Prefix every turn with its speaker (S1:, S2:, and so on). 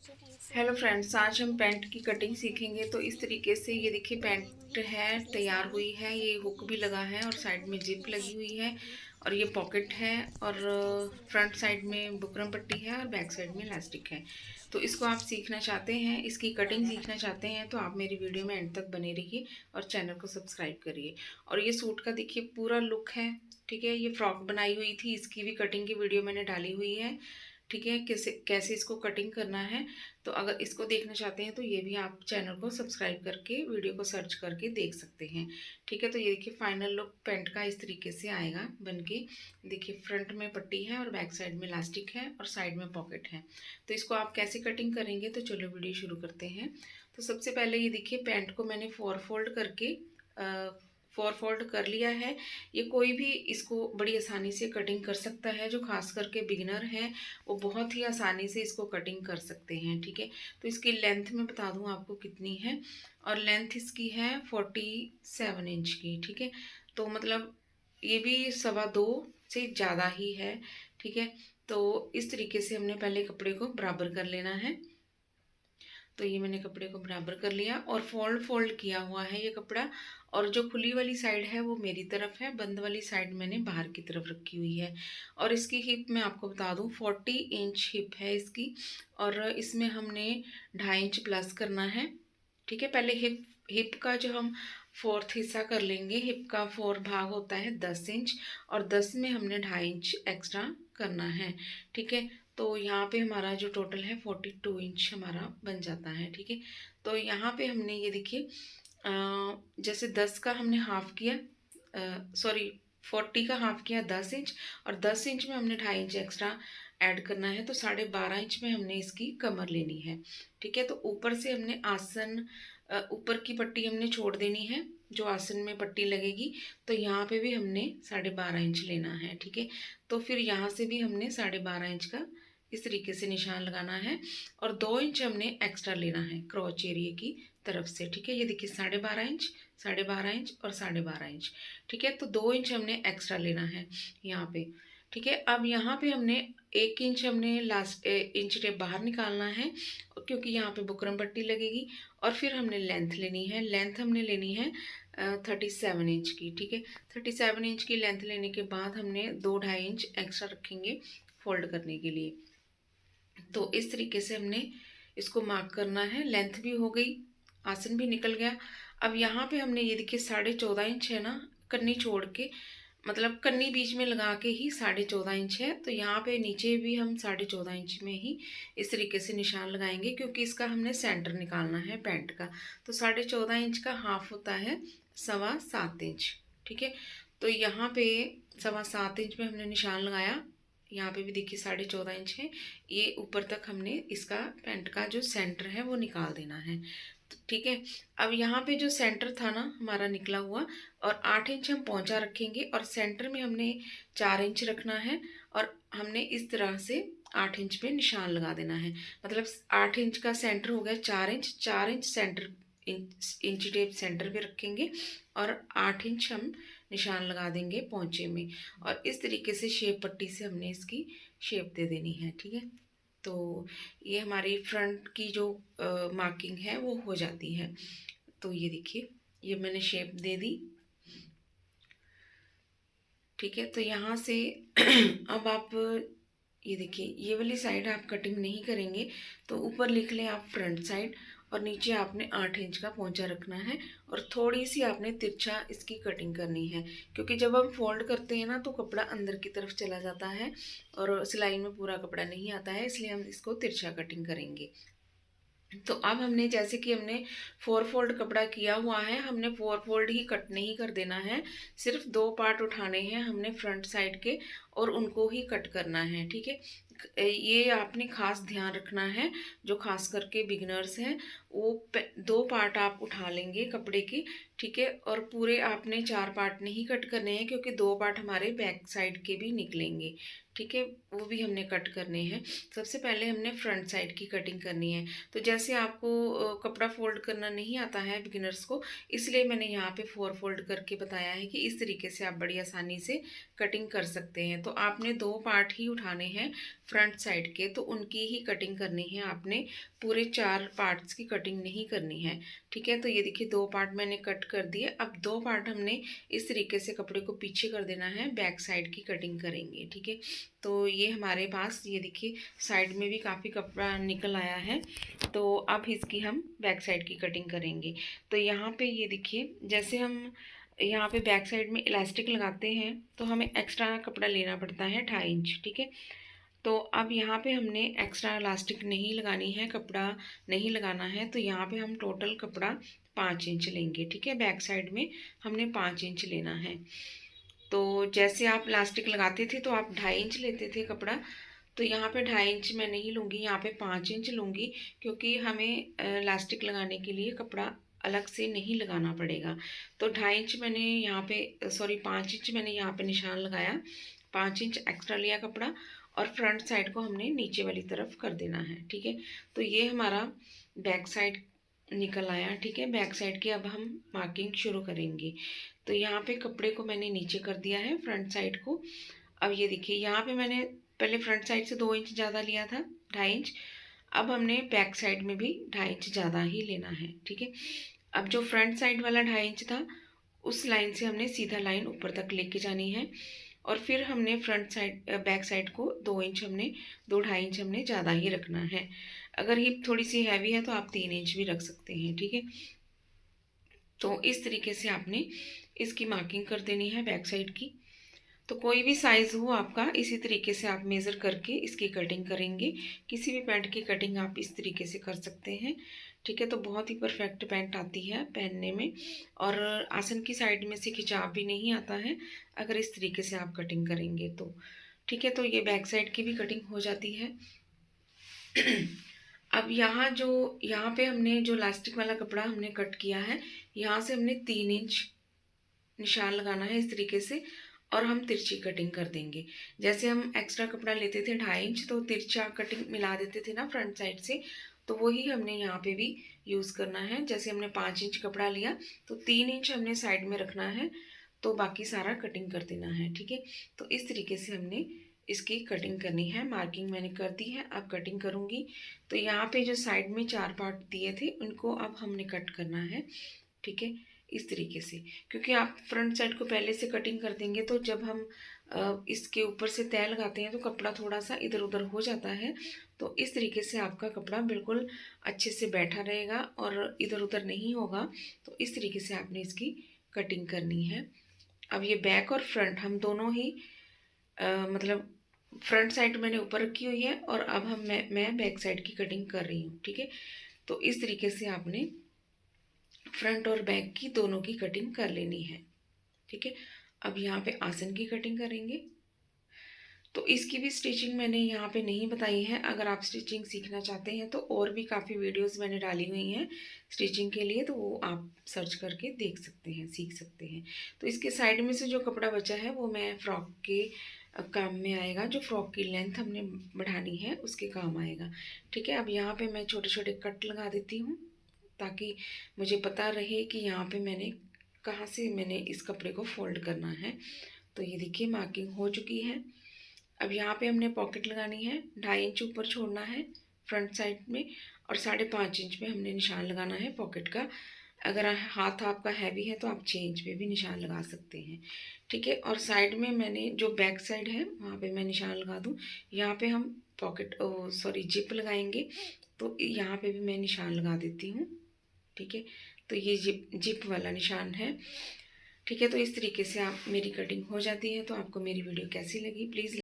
S1: Hello friends, आज हम pant की कटिंग सीखेंगे। तो इस तरीके से ये देखिए पैंट है, तैयार हुई है। ये हुक भी लगा है और साइड में जिप लगी हुई है और ये पॉकेट है और फ्रंट साइड में बुकरम पट्टी है और बैक साइड में इलास्टिक है। तो इसको आप सीखना चाहते हैं, इसकी कटिंग सीखना चाहते हैं तो आप मेरी वीडियो में एंड तक बने रहिए और चैनल को सब्सक्राइब करिए। और ये सूट का देखिए पूरा लुक है, ठीक है। ये फ्रॉक बनाई हुई थी, इसकी भी कटिंग की वीडियो मैंने डाली हुई है, ठीक है। कैसे कैसे इसको कटिंग करना है। तो अगर इसको देखना चाहते हैं तो ये भी आप चैनल को सब्सक्राइब करके वीडियो को सर्च करके देख सकते हैं, ठीक है। तो ये देखिए फाइनल लुक पैंट का इस तरीके से आएगा बनके। देखिए फ्रंट में पट्टी है और बैक साइड में इलास्टिक है और साइड में पॉकेट है। तो इसको आप कैसे कटिंग करेंगे, तो चलो वीडियो शुरू करते हैं। तो सबसे पहले ये देखिए पैंट को मैंने 4 फोल्ड करके 4 फोल्ड कर लिया है। ये कोई भी इसको बड़ी आसानी से कटिंग कर सकता है, जो खास करके बिगिनर हैं वो बहुत ही आसानी से इसको कटिंग कर सकते हैं, ठीक है। तो इसकी लेंथ मैं बता दूं आपको कितनी है, और लेंथ इसकी है 47 इंच की, ठीक है। तो मतलब ये भी 2.25 से ज़्यादा ही है, ठीक है। तो इस तरीके से हमने पहले कपड़े को बराबर कर लेना है। तो ये मैंने कपड़े को बराबर कर लिया और फोल्ड फोल्ड किया हुआ है ये कपड़ा। और जो खुली वाली साइड है वो मेरी तरफ है, बंद वाली साइड मैंने बाहर की तरफ रखी हुई है। और इसकी हिप मैं आपको बता दूं 40 इंच हिप है इसकी, और इसमें हमने 2.5 इंच प्लस करना है, ठीक है। पहले हिप हिप का जो हम फोर्थ हिस्सा कर लेंगे, हिप का 4 भाग होता है 10 इंच, और 10 में हमने 2.5 इंच एक्स्ट्रा करना है, ठीक है। तो यहाँ पे हमारा जो टोटल है 42 इंच हमारा बन जाता है, ठीक है। तो यहाँ पे हमने ये देखिए जैसे 10 का हमने हाफ किया, सॉरी 40 का हाफ किया 10 इंच, और 10 इंच में हमने 2.5 इंच एक्स्ट्रा ऐड करना है। तो 12.5 इंच में हमने इसकी कमर लेनी है, ठीक है। तो ऊपर से हमने आसन ऊपर की पट्टी हमने छोड़ देनी है, जो आसन में पट्टी लगेगी। तो यहाँ पे भी हमने 12.5 इंच लेना है, ठीक है। तो फिर यहाँ से भी हमने 12.5 इंच का इस तरीके से निशान लगाना है, और 2 इंच हमने एक्स्ट्रा लेना है क्रॉच एरिया की तरफ से, ठीक है। ये देखिए 12.5 इंच, 12.5 इंच और 12.5 इंच, ठीक है। तो 2 इंच हमने एक्स्ट्रा लेना है यहाँ पे, ठीक है। अब यहाँ पे हमने 1 इंच हमने लास्ट इंच टेप बाहर निकालना है, क्योंकि यहाँ पे बुकरम पट्टी लगेगी। और फिर हमने लेंथ लेनी है, लेंथ हमने लेनी है 37 इंच की, ठीक है। 37 इंच की लेंथ लेने के बाद हमने 2-2.5 इंच एक्स्ट्रा रखेंगे फोल्ड करने के लिए। तो इस तरीके से हमने इसको मार्क करना है। लेंथ भी हो गई, आसन भी निकल गया। अब यहाँ पे हमने ये देखिए 14.5 इंच है ना, कन्नी छोड़ के, मतलब कन्नी बीच में लगा के ही 14.5 इंच है। तो यहाँ पे नीचे भी हम 14.5 इंच में ही इस तरीके से निशान लगाएंगे, क्योंकि इसका हमने सेंटर निकालना है पैंट का। तो 14.5 इंच का हाफ होता है 7.25 इंच, ठीक है। तो यहाँ पे 7.25 इंच में हमने निशान लगाया। यहाँ पे भी देखिए 14.5 इंच है, ये ऊपर तक हमने इसका पैंट का जो सेंटर है वो निकाल देना है, ठीक है। अब यहाँ पे जो सेंटर था ना हमारा निकला हुआ, और 8 इंच हम पहुँचा रखेंगे, और सेंटर में हमने 4 इंच रखना है। और हमने इस तरह से 8 इंच पे निशान लगा देना है। मतलब 8 इंच का सेंटर हो गया 4 inch, 4 inch centre inch tape centre पे रखेंगे, और 8 इंच हम निशान लगा देंगे पौंचे में। और इस तरीके से शेप पट्टी से हमने इसकी शेप दे देनी है, ठीक है। तो ये हमारी फ्रंट की जो मार्किंग है वो हो जाती है। तो ये देखिए ये मैंने शेप दे दी, ठीक है। तो यहाँ से अब आप ये देखिए ये वाली साइड आप कटिंग नहीं करेंगे, तो ऊपर लिख लें आप फ्रंट साइड, और नीचे आपने 8 इंच का पोंचा रखना है, और थोड़ी सी आपने तिरछा इसकी कटिंग करनी है, क्योंकि जब हम फोल्ड करते हैं ना तो कपड़ा अंदर की तरफ चला जाता है और सिलाई में पूरा कपड़ा नहीं आता है, इसलिए हम इसको तिरछा कटिंग करेंगे। तो अब हमने जैसे कि हमने 4 फोल्ड कपड़ा किया हुआ है, हमने 4 फोल्ड ही कट नहीं कर देना है, सिर्फ 2 पार्ट उठाने हैं हमने फ्रंट साइड के, और उनको ही कट करना है, ठीक है। ये आपने खास ध्यान रखना है, जो खास करके बिगिनर्स हैं वो 2 पार्ट आप उठा लेंगे कपड़े की, ठीक है। और पूरे आपने 4 पार्ट नहीं कट करने हैं, क्योंकि 2 पार्ट हमारे बैक साइड के भी निकलेंगे, ठीक है। वो भी हमने कट करने हैं। सबसे पहले हमने फ्रंट साइड की कटिंग करनी है। तो जैसे आपको कपड़ा फोल्ड करना नहीं आता है बिगिनर्स को, इसलिए मैंने यहाँ पे 4 फोल्ड करके बताया है कि इस तरीके से आप बड़ी आसानी से कटिंग कर सकते हैं। तो आपने 2 पार्ट ही उठाने हैं फ्रंट साइड के, तो उनकी ही कटिंग करनी है आपने, पूरे 4 पार्ट्स की कटिंग नहीं करनी है। ठीक है, तो ये देखिए 2 पार्ट मैंने कट कर दिए। अब 2 पार्ट हमने इस तरीके से कपड़े को पीछे कर देना है, बैक साइड की कटिंग करेंगे। ठीक है, तो ये हमारे पास ये देखिए साइड में भी काफ़ी कपड़ा निकल आया है। तो अब इसकी हम बैक साइड की कटिंग करेंगे। तो यहाँ पे ये देखिए, जैसे हम यहाँ पे बैक साइड में इलास्टिक लगाते हैं तो हमें एक्स्ट्रा कपड़ा लेना पड़ता है 2.5 इंच। ठीक है, तो अब यहाँ पे हमने एक्स्ट्रा इलास्टिक नहीं लगानी है, कपड़ा नहीं लगाना है। तो यहाँ पे हम टोटल कपड़ा 5 इंच लेंगे। ठीक है, बैक साइड में हमने 5 इंच लेना है। तो जैसे आप इलास्टिक लगाते थे तो आप 2.5 इंच लेते थे कपड़ा, तो यहाँ पे 2.5 इंच मैं नहीं लूँगी, यहाँ पे 5 इंच लूँगी, क्योंकि हमें इलास्टिक लगाने के लिए कपड़ा अलग से नहीं लगाना पड़ेगा। तो 2.5 इंच मैंने यहाँ पे सॉरी 5 इंच मैंने यहाँ पे निशान लगाया, 5 इंच एक्स्ट्रा लिया कपड़ा, और फ्रंट साइड को हमने नीचे वाली तरफ कर देना है। ठीक है, तो ये हमारा बैक साइड निकल आया। ठीक है, बैक साइड की अब हम मार्किंग शुरू करेंगे। तो यहाँ पे कपड़े को मैंने नीचे कर दिया है, फ्रंट साइड को। अब ये देखिए यहाँ पे मैंने पहले फ्रंट साइड से 2 इंच ज़्यादा लिया था, 2.5 इंच। अब हमने बैक साइड में भी 2.5 इंच ज़्यादा ही लेना है। ठीक है, अब जो फ्रंट साइड वाला 2.5 इंच था, उस लाइन से हमने सीधा लाइन ऊपर तक लेके जानी है, और फिर हमने फ्रंट साइड बैक साइड को 2 इंच हमने 2-2.5 इंच हमने ज़्यादा ही रखना है। अगर हिप थोड़ी सी हैवी है तो आप 3 इंच भी रख सकते हैं। ठीक है, तो इस तरीके से आपने इसकी मार्किंग कर देनी है बैक साइड की। तो कोई भी साइज़ हो आपका, इसी तरीके से आप मेज़र करके इसकी कटिंग करेंगे। किसी भी पैंट की कटिंग आप इस तरीके से कर सकते हैं। ठीक है, तो बहुत ही परफेक्ट पैंट आती है पहनने में, और आसन की साइड में से खिंचाव भी नहीं आता है अगर इस तरीके से आप कटिंग करेंगे तो। ठीक है, तो ये बैक साइड की भी कटिंग हो जाती है। अब यहाँ पे हमने जो इलास्टिक वाला कपड़ा हमने कट किया है, यहाँ से हमने 3 इंच निशान लगाना है इस तरीके से, और हम तिरछी कटिंग कर देंगे। जैसे हम एक्स्ट्रा कपड़ा लेते थे 2.5 इंच, तो तिरछा कटिंग मिला देते थे ना फ्रंट साइड से, तो वही हमने यहाँ पे भी यूज़ करना है। जैसे हमने 5 इंच कपड़ा लिया तो 3 इंच हमने साइड में रखना है, तो बाकी सारा कटिंग कर देना है। ठीक है, तो इस तरीके से हमने इसकी कटिंग करनी है। मार्किंग मैंने कर दी है, अब कटिंग करूँगी। तो यहाँ पे जो साइड में 4 पार्ट दिए थे उनको अब हमने कट करना है। ठीक है, इस तरीके से, क्योंकि आप फ्रंट साइड को पहले से कटिंग कर देंगे तो जब हम इसके ऊपर से तय लगाते हैं तो कपड़ा थोड़ा सा इधर उधर हो जाता है। तो इस तरीके से आपका कपड़ा बिल्कुल अच्छे से बैठा रहेगा और इधर उधर नहीं होगा। तो इस तरीके से आपने इसकी कटिंग करनी है। अब ये बैक और फ्रंट हम दोनों ही मतलब फ्रंट साइड मैंने ऊपर रखी हुई है, और अब मैं बैक साइड की कटिंग कर रही हूँ। ठीक है, तो इस तरीके से आपने फ्रंट और बैक की दोनों की कटिंग कर लेनी है। ठीक है, अब यहाँ पे आसन की कटिंग करेंगे। तो इसकी भी स्टिचिंग मैंने यहाँ पे नहीं बताई है। अगर आप स्टिचिंग सीखना चाहते हैं तो और भी काफ़ी वीडियोस मैंने डाली हुई हैं स्टिचिंग के लिए, तो वो आप सर्च करके देख सकते हैं, सीख सकते हैं। तो इसके साइड में से जो कपड़ा बचा है वो मैं फ्रॉक के काम में आएगा, जो फ्रॉक की लेंथ हमने बढ़ानी है उसके काम आएगा। ठीक है, अब यहाँ पे मैं छोटे छोटे कट लगा देती हूँ ताकि मुझे पता रहे कि यहाँ पे मैंने कहाँ से मैंने इस कपड़े को फोल्ड करना है। तो ये देखिए मार्किंग हो चुकी है। अब यहाँ पे हमने पॉकेट लगानी है, 2.5 इंच ऊपर छोड़ना है फ्रंट साइड में, और 5.5 इंच में हमने निशान लगाना है पॉकेट का। अगर हाथ आपका हैवी है तो आप 6 इंच पे भी निशान लगा सकते हैं। ठीक है, और साइड में मैंने जो बैक साइड है वहाँ पे मैं निशान लगा दूँ। यहाँ पे हम पॉकेट सॉरी जिप लगाएंगे, तो यहाँ पे भी मैं निशान लगा देती हूँ। ठीक है, तो ये जिप वाला निशान है। ठीक है, तो इस तरीके से आप मेरी कटिंग हो जाती है। तो आपको मेरी वीडियो कैसी लगी प्लीज़